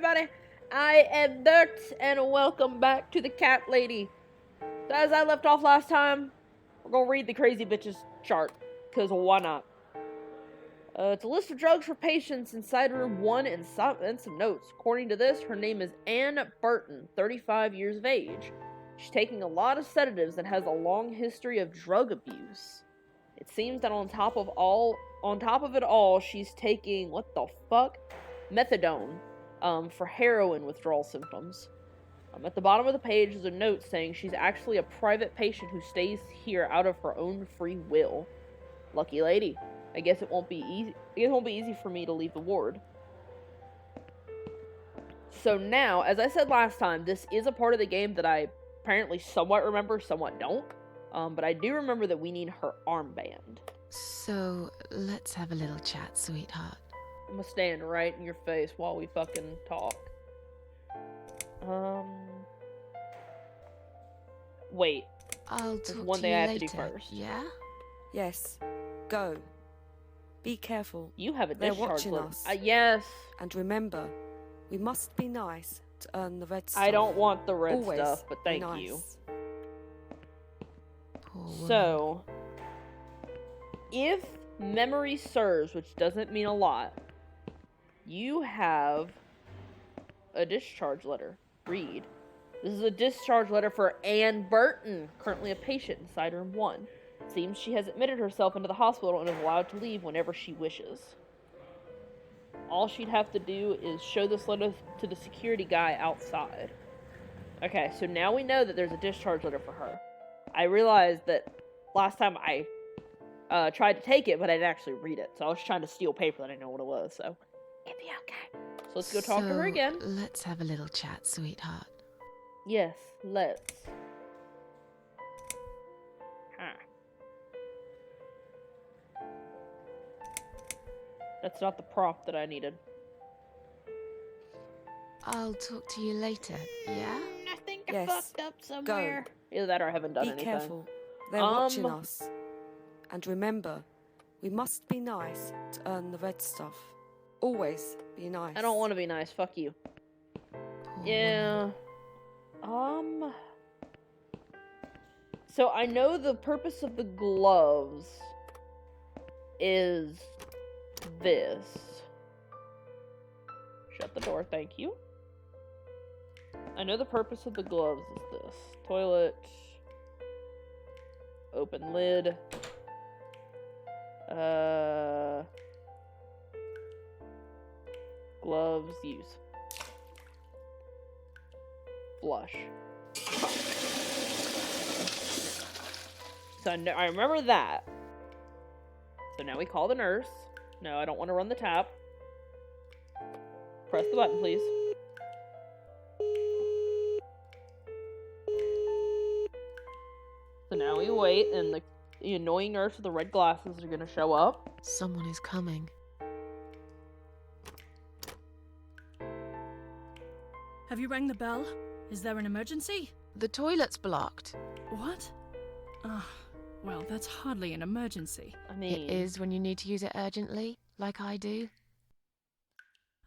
everybody? I am Dirt, and welcome back to the Cat Lady. So as I left off last time, we're gonna read the crazy bitches chart, because why not? It's a list of drugs for patients inside room 1 and some notes. According to this, her name is Ann Burton, 35 years of age. She's taking a lot of sedatives and has a long history of drug abuse. It seems that on top of it all, she's taking, what the fuck? Methadone, for heroin withdrawal symptoms. At the bottom of the page is a note saying she's actually a private patient who stays here out of her own free will. Lucky lady. I guess it won't be easy for me to leave the ward. So now, as I said last time, this is a part of the game that I apparently somewhat remember, somewhat don't. But I do remember that we need her armband. So, let's have a little chat, sweetheart. I'm gonna stand right in your face while we fucking talk. Wait. I'll talk one to thing you I have later. to do first. Yeah? Yes. Go. Be careful. You have a They're discharge watching letter. us. Yes. And remember, we must be nice to earn the red stuff. I don't want the red Always stuff, but be thank nice. you. Poor woman. So, if memory serves, which doesn't mean a lot, you have a discharge letter. Read. This is a discharge letter for Ann Burton, currently a patient inside room 1. It seems she has admitted herself into the hospital and is allowed to leave whenever she wishes. All she'd have to do is show this letter to the security guy outside. Okay, so now we know that there's a discharge letter for her. I realized that last time I tried to take it, but I didn't actually read it. So I was trying to steal paper that I didn't know what it was, so it'd be okay. So let's go talk to her again. Let's have a little chat, sweetheart. Yes, let's. Huh. That's not the prompt that I needed. I'll talk to you later, yeah? I think I Yes, fucked up somewhere. Either that or I haven't done Be anything. careful. They're watching us. And remember, we must be nice to earn the red stuff. Always be nice. I don't want to be nice. Fuck you. Poor Yeah. woman. So I know the purpose of the gloves is this. Shut the door, thank you. I know the purpose of the gloves is this. Toilet. Open lid. Gloves, use. Flush. So I remember that. So now we call the nurse. No, I don't want to run the tap. Press the button, please. So now we wait, and the annoying nurse with the red glasses are going to show up. Someone is coming. Have you rang the bell? Is there an emergency? The toilet's blocked. What? Well, that's hardly an emergency. I mean, It is when you need to use it urgently, like I do.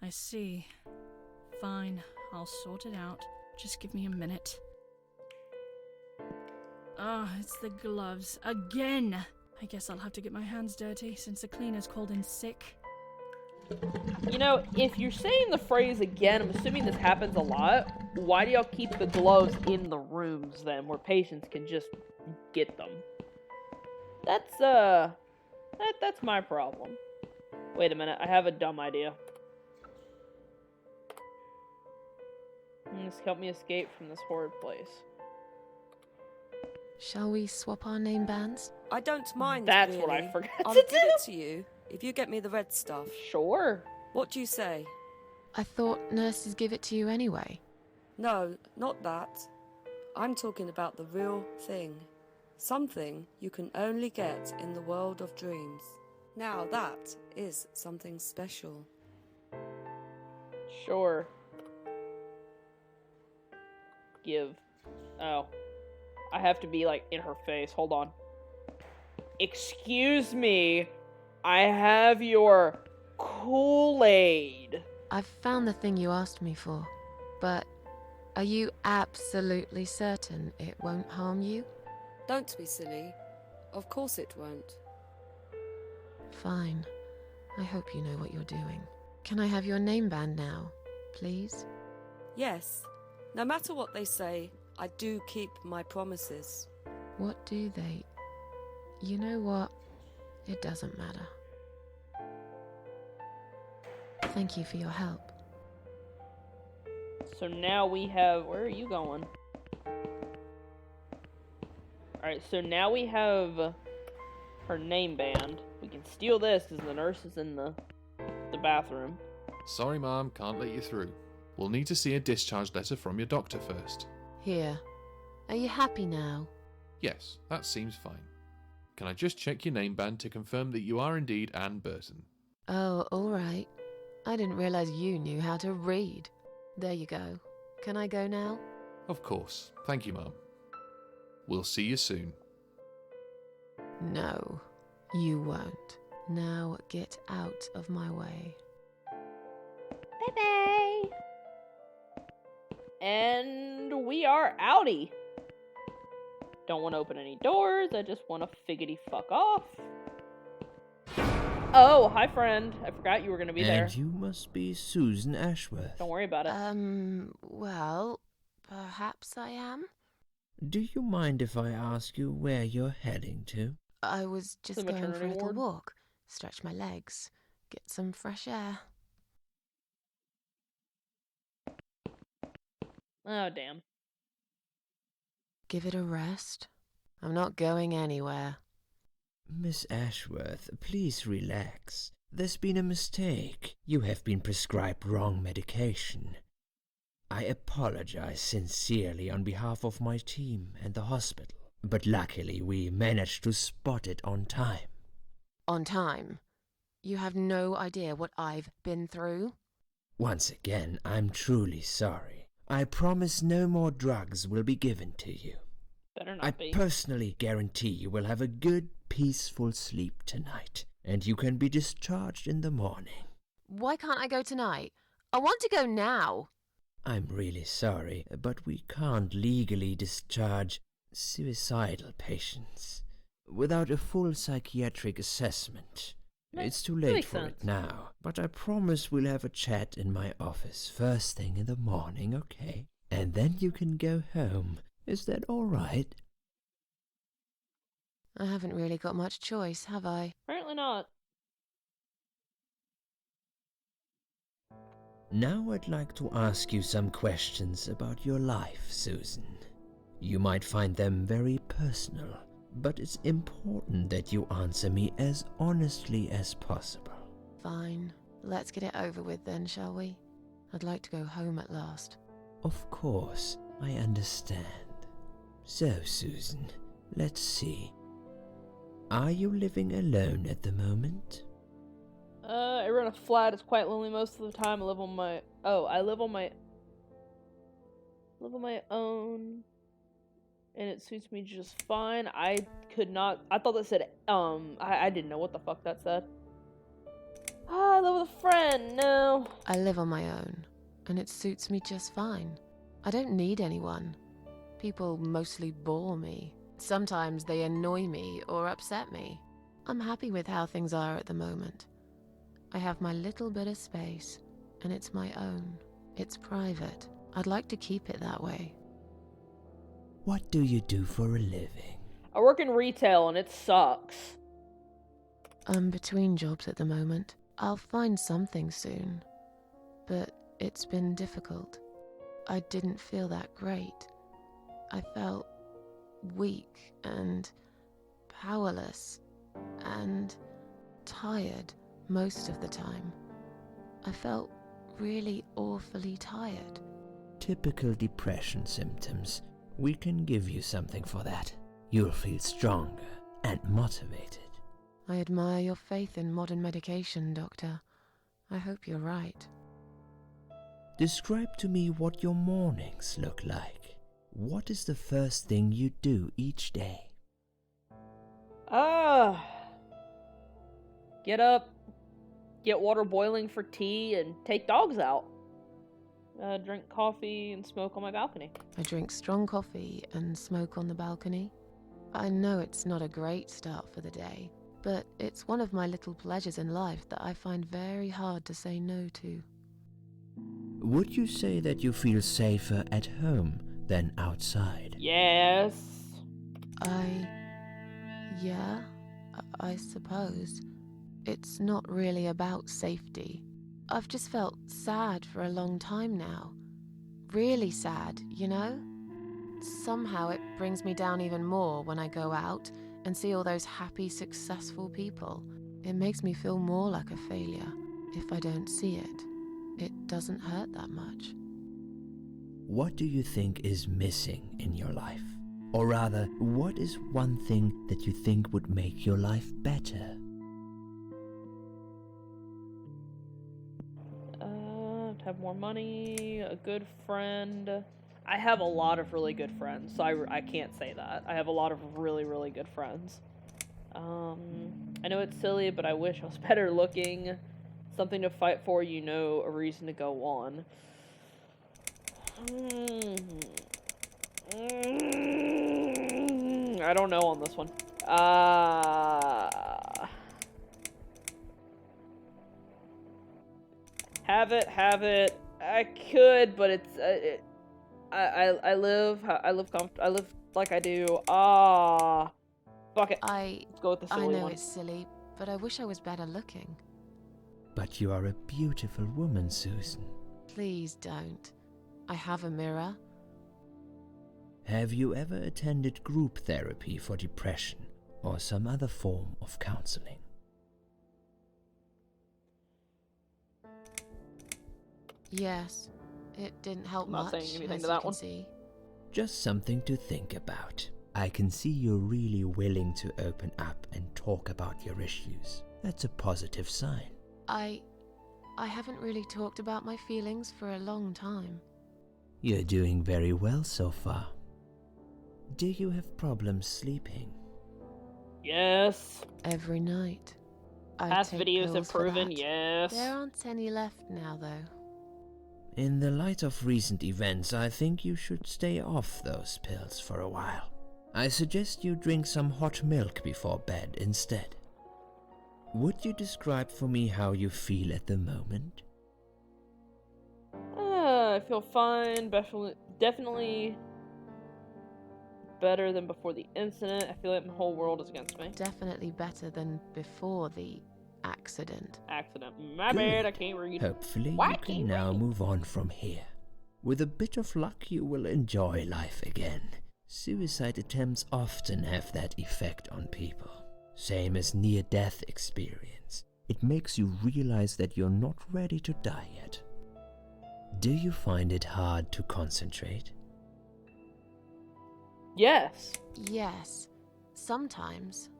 I see. Fine, I'll sort it out. Just give me a minute. It's the gloves. Again! I guess I'll have to get my hands dirty since the cleaner's called in sick. You know, if you're saying the phrase again, I'm assuming this happens a lot. Why do y'all keep the gloves in the rooms then, where patients can just get them? That's my problem. Wait a minute, I have a dumb idea. This help me escape from this horrid place. Shall we swap our name bands? I don't mind. That's really. what I forgot I'll to give do. it to you if you get me the red stuff. Sure. What do you say? I thought nurses give it to you anyway. No, not that. I'm talking about the real thing. Something you can only get in the world of dreams. Now that is something special. Sure. Give. Oh. I have to be, like, in her face. Hold on. Excuse me. I have your Kool-Aid. I've found the thing you asked me for, but are you absolutely certain it won't harm you? Don't be silly. Of course it won't. Fine. I hope you know what you're doing. Can I have your name band now, please? Yes, no matter what they say, I do keep my promises. What do they... You know what? It doesn't matter. Thank you for your help. So now we have... Where are you going? Alright, so now we have her name band. We can steal this because the nurse is in the bathroom. Sorry, Mom, can't let you through. We'll need to see a discharge letter from your doctor first. Here. Are you happy now? Yes, that seems fine. Can I just check your name band to confirm that you are indeed Anne Burton? Oh, all right. I didn't realize you knew how to read. There you go. Can I go now? Of course. Thank you, Mom. We'll see you soon. No, you won't. Now get out of my way. Bye-bye! And we are outie. Don't want to open any doors. I just want to figgity fuck off. Oh, hi friend. I forgot you were going to be there. And you must be Susan Ashworth. Don't worry about it. Well, perhaps I am? Do you mind if I ask you where you're heading to? I was just The going for a maternity little ward? walk, stretch my legs, get some fresh air. Oh, damn. Give it a rest. I'm not going anywhere. Miss Ashworth, please relax. There's been a mistake. You have been prescribed wrong medication. I apologize sincerely on behalf of my team and the hospital, but luckily we managed to spot it on time. On time? You have no idea what I've been through? Once again, I'm truly sorry. I promise no more drugs will be given to you. Better not I be. personally guarantee you will have a good, peaceful sleep tonight, and you can be discharged in the morning. Why can't I go tonight? I want to go now. I'm really sorry, but we can't legally discharge suicidal patients without a full psychiatric assessment. It's too late makes for sense. it now, but I promise we'll have a chat in my office first thing in the morning, okay? And then you can go home. Is that all right? I haven't really got much choice, have I? Apparently not. Now I'd like to ask you some questions about your life, Susan. You might find them very personal, but it's important that you answer me as honestly as possible. Fine. Let's get it over with then, shall we? I'd like to go home at last. Of course, I understand. So, Susan, let's see. Are you living alone at the moment? I rent a flat. It's quite lonely most of the time. I live on my... Oh, I live on my own. And it suits me just fine. I could not... I thought that said... I didn't know what the fuck that said. I live with a friend. No. I live on my own, and it suits me just fine. I don't need anyone. People mostly bore me. Sometimes they annoy me or upset me. I'm happy with how things are at the moment. I have my little bit of space, and it's my own. It's private. I'd like to keep it that way. What do you do for a living? I work in retail and it sucks. I'm between jobs at the moment. I'll find something soon. But it's been difficult. I didn't feel that great. I felt weak and powerless and tired most of the time. I felt really awfully tired. Typical depression symptoms. We can give you something for that. You'll feel stronger and motivated. I admire your faith in modern medication, Doctor. I hope you're right. Describe to me what your mornings look like. What is the first thing you do each day? Get up, get water boiling for tea, and take dogs out. Drink coffee and smoke on my balcony. I drink strong coffee and smoke on the balcony. I know it's not a great start for the day, but it's one of my little pleasures in life that I find very hard to say no to. Would you say that you feel safer at home than outside? Yes. Yeah, I suppose. It's not really about safety. I've just felt sad for a long time now. Really sad, you know? Somehow it brings me down even more when I go out and see all those happy, successful people. It makes me feel more like a failure. If I don't see it, it doesn't hurt that much. What do you think is missing in your life? Or rather, what is one thing that you think would make your life better? To have more money, a good friend. I have a lot of really good friends, so I can't say that. I have a lot of really, really good friends. I know it's silly, but I wish I was better looking. Something to fight for, you know, a reason to go on. I don't know on this one. Have it. I could, but it's I live like I do. Fuck it. Let's go with the silly I know one. it's silly, but I wish I was better looking. But you are a beautiful woman, Susan. Please don't. I have a mirror. Have you ever attended group therapy for depression or some other form of counseling? Yes, it didn't help I'm not much, saying anything as to you that can one. see. Just something to think about. I can see you're really willing to open up and talk about your issues. That's a positive sign. I haven't really talked about my feelings for a long time. You're doing very well so far. Do you have problems sleeping? Yes. Every night. I Past take videos have pills for proven that. yes. There aren't any left now, though. In the light of recent events, I think you should stay off those pills for a while. I suggest you drink some hot milk before bed instead. Would you describe for me how you feel at the moment? I feel fine. Definitely better than before the incident. I feel like my whole world is against me. Definitely better than before the accident. Accident. My bad, I Good. can't read. Hopefully Why you can can't now read? move on from here. With a bit of luck you will enjoy life again. Suicide attempts often have that effect on people. Same as near-death experience. It makes you realize that you're not ready to die yet. Do you find it hard to concentrate? Yes. Yes, sometimes.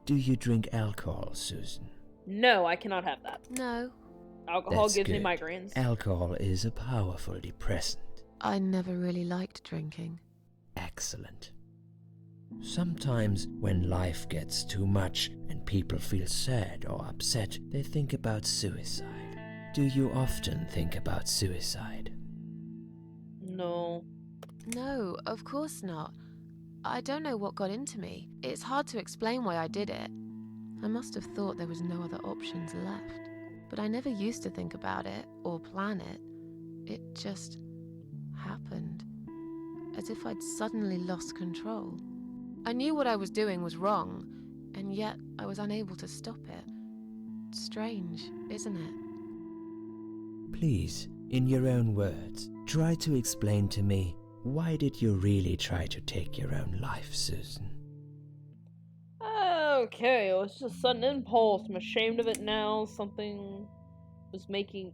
Do you drink alcohol, Susan? No, I cannot have that. No, Alcohol That's gives me good. migraines. Alcohol is a powerful depressant. I never really liked drinking. Excellent. Sometimes when life gets too much and people feel sad or upset, they think about suicide. Do you often think about suicide? No. No, of course not. I don't know what got into me. It's hard to explain why I did it. I must have thought there was no other options left. But I never used to think about it or plan it. It just happened. As if I'd suddenly lost control. I knew what I was doing was wrong, and yet I was unable to stop it. Strange, isn't it? Please, in your own words, try to explain to me, why did you really try to take your own life, Susan? Okay, it was just a sudden impulse. I'm ashamed of it now. Nothing was making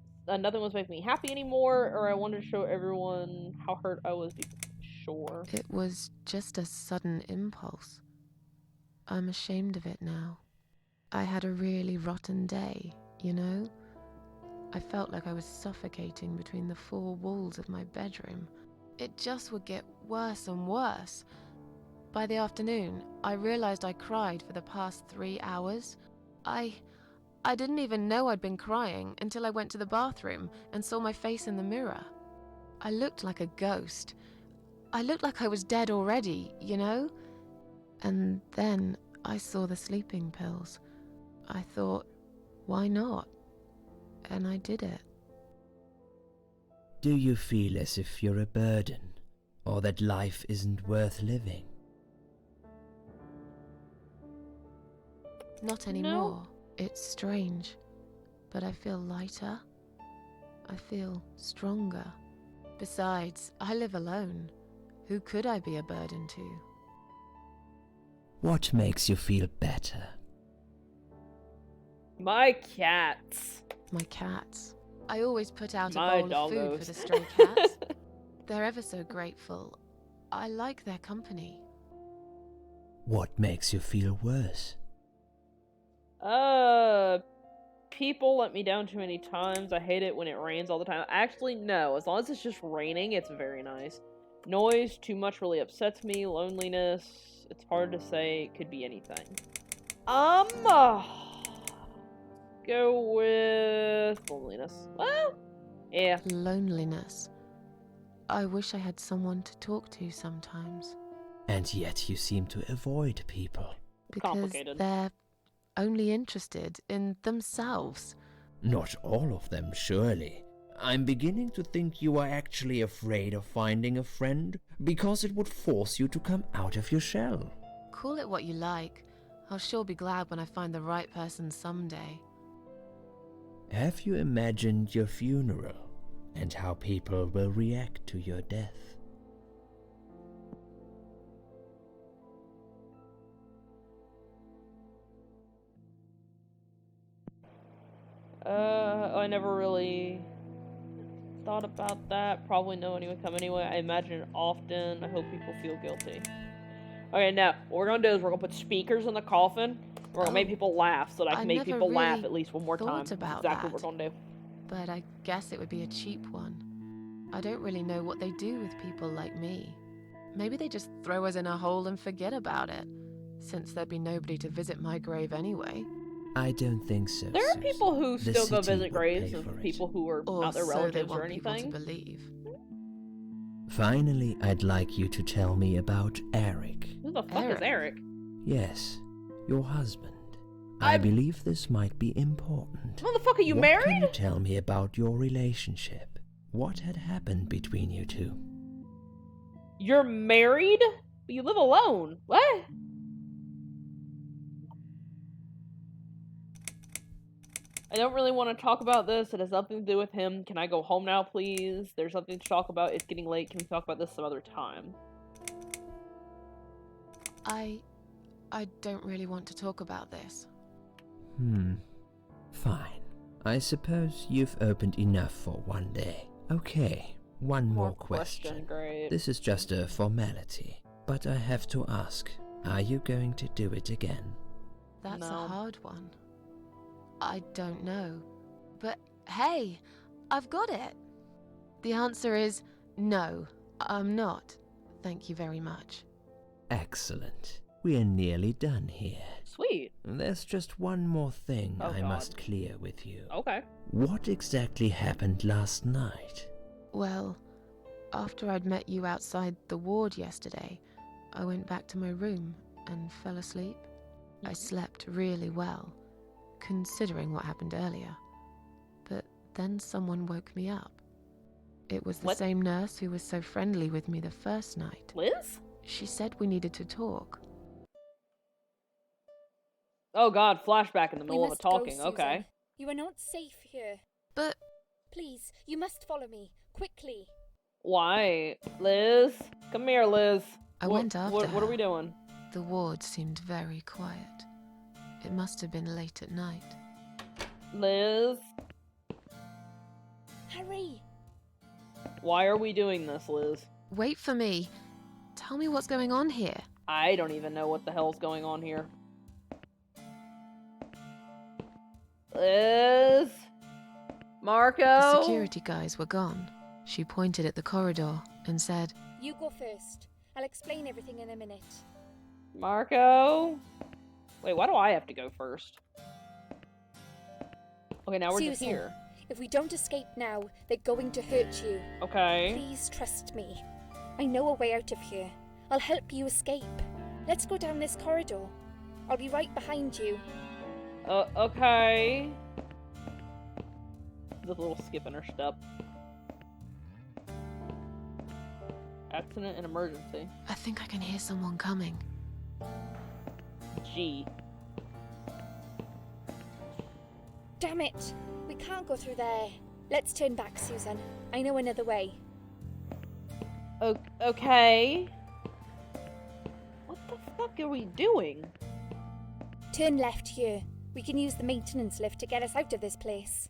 me happy anymore, or I wanted to show everyone how hurt I was. Sure. It was just a sudden impulse. I'm ashamed of it now. I had a really rotten day, you know? I felt like I was suffocating between the four walls of my bedroom. It just would get worse and worse. By the afternoon, I realized I cried for the past 3 hours. I I didn't even know I'd been crying until I went to the bathroom and saw my face in the mirror. I looked like a ghost. I looked like I was dead already, you know? And then I saw the sleeping pills. I thought, why not? And I did it. Do you feel as if you're a burden, or that life isn't worth living? Not anymore. It's strange, but I feel lighter. I feel stronger. Besides, I live alone. Who could I be a burden to? What makes you feel better? My cats. My cats. I always put out My a bowl of food for doggos. the stray cats. They're ever so grateful. I like their company. What makes you feel worse? People let me down too many times. I hate it when it rains all the time. Actually, no. As long as it's just raining, it's very nice. Noise, too much really upsets me. Loneliness, it's hard to say. It could be anything. Go with loneliness. Well, yeah. Loneliness. I wish I had someone to talk to sometimes. And yet you seem to avoid people. Because Complicated. they're only interested in themselves. Not all of them, surely. I'm beginning to think you are actually afraid of finding a friend because it would force you to come out of your shell. Call it what you like. I'll sure be glad when I find the right person someday. Have you imagined your funeral and how people will react to your death? I never really thought about that. Probably no one would come anyway. I imagine it often. I hope people feel guilty. Okay, now, what we're gonna do is we're gonna put speakers in the coffin. We're gonna make people laugh so that I I can make never people laugh really at least one more time. thought That's about exactly that. what we're gonna do. But I guess it would be a cheap one. I don't really know what they do with people like me. Maybe they just throw us in a hole and forget about it, since there'd be nobody to visit my grave anyway. I don't think so. There are Susan. people who The still go city visit will graves pay of for it. people who are Or not their so they relatives or want people to anything. believe. Finally, I'd like you to tell me about Eric. Who the fuck is Eric? Yes, your husband. I believe this might be important. Motherfucker, you What married? can you tell me about your relationship? What had happened between you two? You're married? But you live alone. What? I don't really want to talk about this. It has nothing to do with him. Can I go home now, please? There's nothing to talk about. It's getting late. Can we talk about this some other time? I don't really want to talk about this. Fine. I suppose you've opened enough for one day. Okay, one more question. Great. This is just a formality, but I have to ask, are you going to do it again? That's No. a hard one. I don't know. But hey, I've got it. The answer is no, I'm not. Thank you very much. Excellent. We are nearly done here. Sweet. There's just one more thing Oh, I God. must clear with you. Okay. What exactly happened last night? Well, after I'd met you outside the ward yesterday, I went back to my room and fell asleep. I slept really well, considering what happened earlier. But then someone woke me up. It was the What? same nurse who was so friendly with me the first night. Liz? She said we needed to talk. Oh god, flashback in the We middle of a must go, talking. Susan. Okay. You are not safe here. But Please, you must follow me. Quickly. Why? Liz? Come here, Liz. I went after What are her. we doing? the ward seemed very quiet. It must have been late at night. Liz? Hurry! Why are we doing this, Liz? Wait for me. Tell me what's going on here. I don't even know what the hell's going on here. Liz? Marco? The security guys were gone. She pointed at the corridor and said, You go first. I'll explain everything in a minute. Marco? Wait, why do I have to go first? Okay, now we're just Susan, here. if we don't escape now, they're going to hurt you. Okay. Please trust me. I know a way out of here. I'll help you escape. Let's go down this corridor. I'll be right behind you. Okay. The little skip in her step. Accident and emergency. I think I can hear someone coming. G. Damn it! We can't go through there. Let's turn back, Susan. I know another way. Okay. What the fuck are we doing? Turn left here. We can use the maintenance lift to get us out of this place.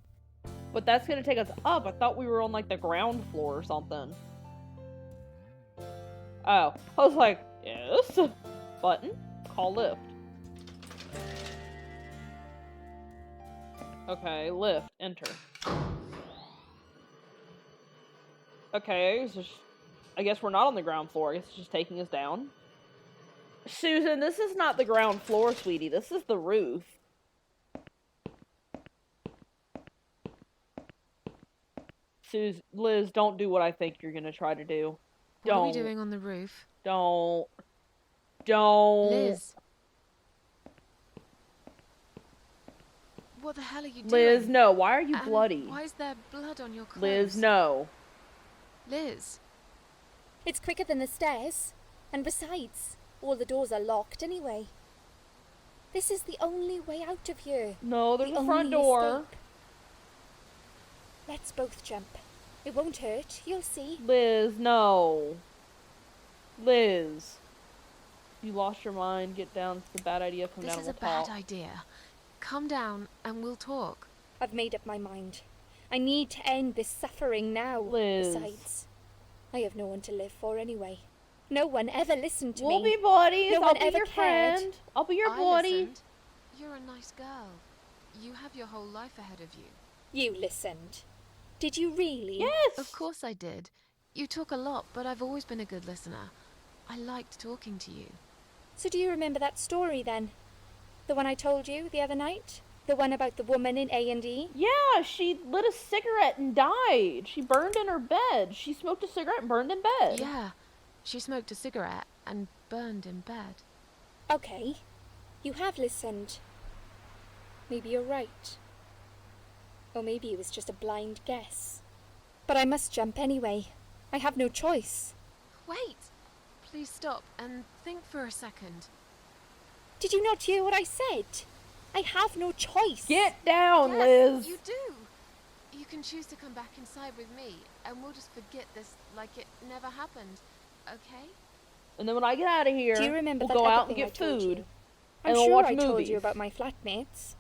But that's gonna take us up. I thought we were on like the ground floor or something. Oh. I was like, yes. Button. Call lift. Okay, lift. Enter. Okay, so I guess we're not on the ground floor. I guess it's just taking us down. Susan, this is not the ground floor, sweetie. This is the roof. Liz, don't do what I think you're gonna try to do. What are we doing on the roof? Don't. Liz. What the hell are you doing? Liz, no. Why are you And bloody? why is there blood on your clothes? Liz, no. Liz. It's quicker than the stairs. And besides, all the doors are locked anyway. This is the only way out of here. No, there's The a front only door. escape. Let's both jump. It won't hurt, you'll see. Liz, no. Liz. You lost your mind. Get down. It's a bad idea. Come This down is and a we'll bad talk. idea. Come down and we'll talk. I've made up my mind. I need to end this suffering now. Liz. Besides, I have no one to live for anyway. No one ever listened to We'll me. be buddies. No I'll one be ever your cared. friend. I'll be your I buddy. listened. You're a nice girl. You have your whole life ahead of you. You listened. Did you really? Yes. Of course I did. You talk a lot, but I've always been a good listener. I liked talking to you. So do you remember that story then? The one I told you the other night? The one about the woman in A&E? Yeah, she lit a cigarette and died. She burned in her bed. She smoked a cigarette and burned in bed. Yeah. She smoked a cigarette and burned in bed. Okay. You have listened. Maybe you're right. Or maybe it was just a blind guess. But I must jump anyway. I have no choice. Wait! Please stop and think for a second. Did you not hear what I said? I have no choice. Get down, Yes, Liz. you do! You can choose to come back inside with me, and we'll just forget this like it never happened, okay? And then when I get out of here, Do you remember we'll that go other out and thing I get told food. you? And I'm we'll sure watch I told movies. you about my flatmates.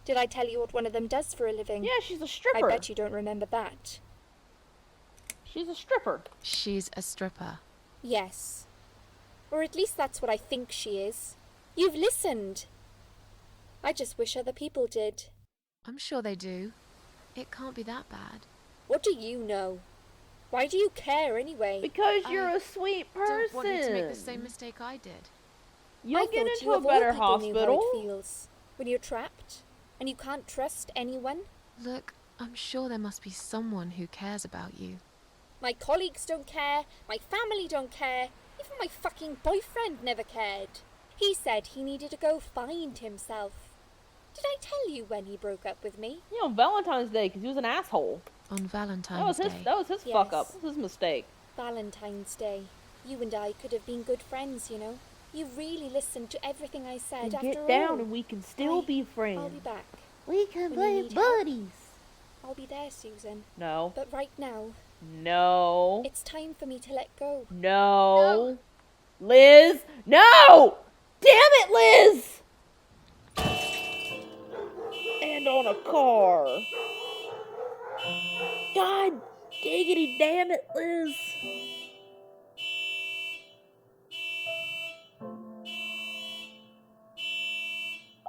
Did I tell you what one of them does for a living? Yeah, she's a I stripper. bet you don't remember that. She's a stripper. She's a stripper. Yes. Or at least that's what I think she is. You've listened. I just wish other people did. I'm sure they do. It can't be that bad. What do you know? Why do you care anyway? Because I you're a sweet person. Don't want you to make the same mistake I did. You'll I get thought into you a of all better people knew how hospital. it feels when you're trapped and you can't trust anyone. Look, I'm sure there must be someone who cares about you. My colleagues don't care, my family don't care, even my fucking boyfriend never cared. He said he needed to go find himself. Did I tell you when he broke up with me? You know, Valentine's Day, because he was an asshole. On That was Valentine's his. Day. That was his fuck up. Yes. That was his mistake. Valentine's Day. You and I could have been good friends, you know. You really listened to everything I said And after get all. down, and we can still Bye. be friends. I'll be back. We can When you need help. buddies. I'll be there, Susan. No. But right now, No. it's time for me to let go. No. Liz. No. Damn it, Liz. And on a car. God diggity damn it, Liz.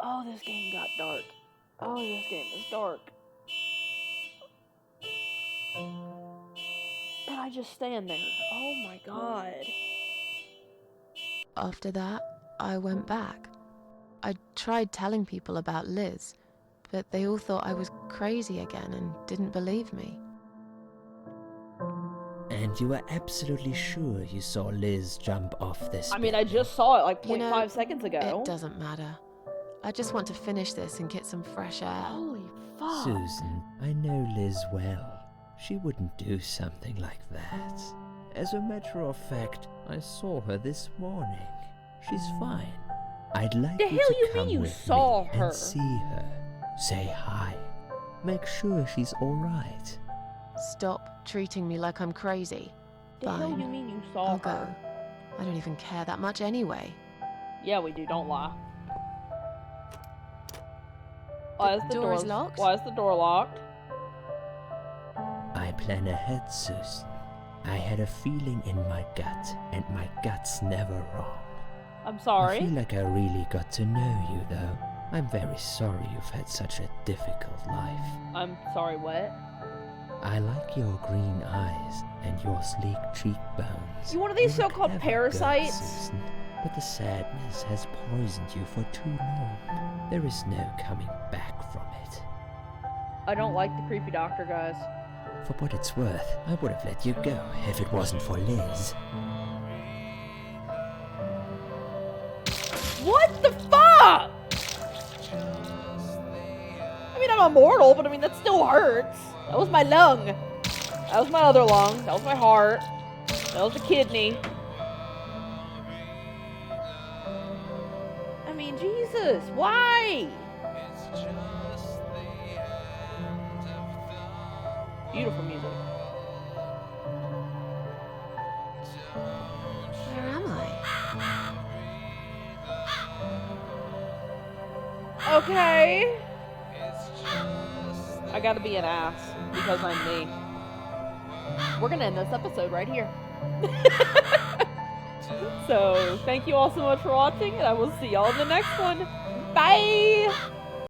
Oh, this game got dark. Oh, this game is dark. And I just stand there. Oh my god. After that, I went back. I tried telling people about Liz, but they all thought I was crazy again and didn't believe me. And you are absolutely sure you saw Liz jump off this I mean, I building? just saw it like 0.5 You know, seconds ago. It doesn't matter. I just want to finish this and get some fresh air. Holy fuck. Susan, I know Liz well. She wouldn't do something like that. As a matter of fact, I saw her this morning. She's fine. I'd like The you hell to you come mean you with saw me her? and see her. Say hi. Make sure she's all right. Stop treating me like I'm crazy. The hell Fine. you mean you saw I'll her? go. I don't even care that much anyway. Yeah, we do. Don't lie. Why is the door is locked? Why is the door locked? I plan ahead, Susan. I had a feeling in my gut, and my gut's never wrong. I'm I sorry. feel like I really got to know you, though. I'm very sorry you've had such a difficult life. I'm sorry, what? I like your green eyes and your sleek cheekbones. You one of these You're a so-called clever parasites? girl, Susan, but the sadness has poisoned you for too long. There is no coming back from it. I don't like the creepy doctor, guys. For what it's worth, I would have let you go if it wasn't for Liz. What the fuck? I mean, I'm immortal, but I mean, that still hurts. That was my lung. That was my other lung. That was my heart. That was the kidney. I mean, Jesus, why? Beautiful music. Where am I? Okay. I gotta be an ass because I'm me. We're gonna end this episode right here. So, thank you all so much for watching, and I will see y'all in the next one. Bye!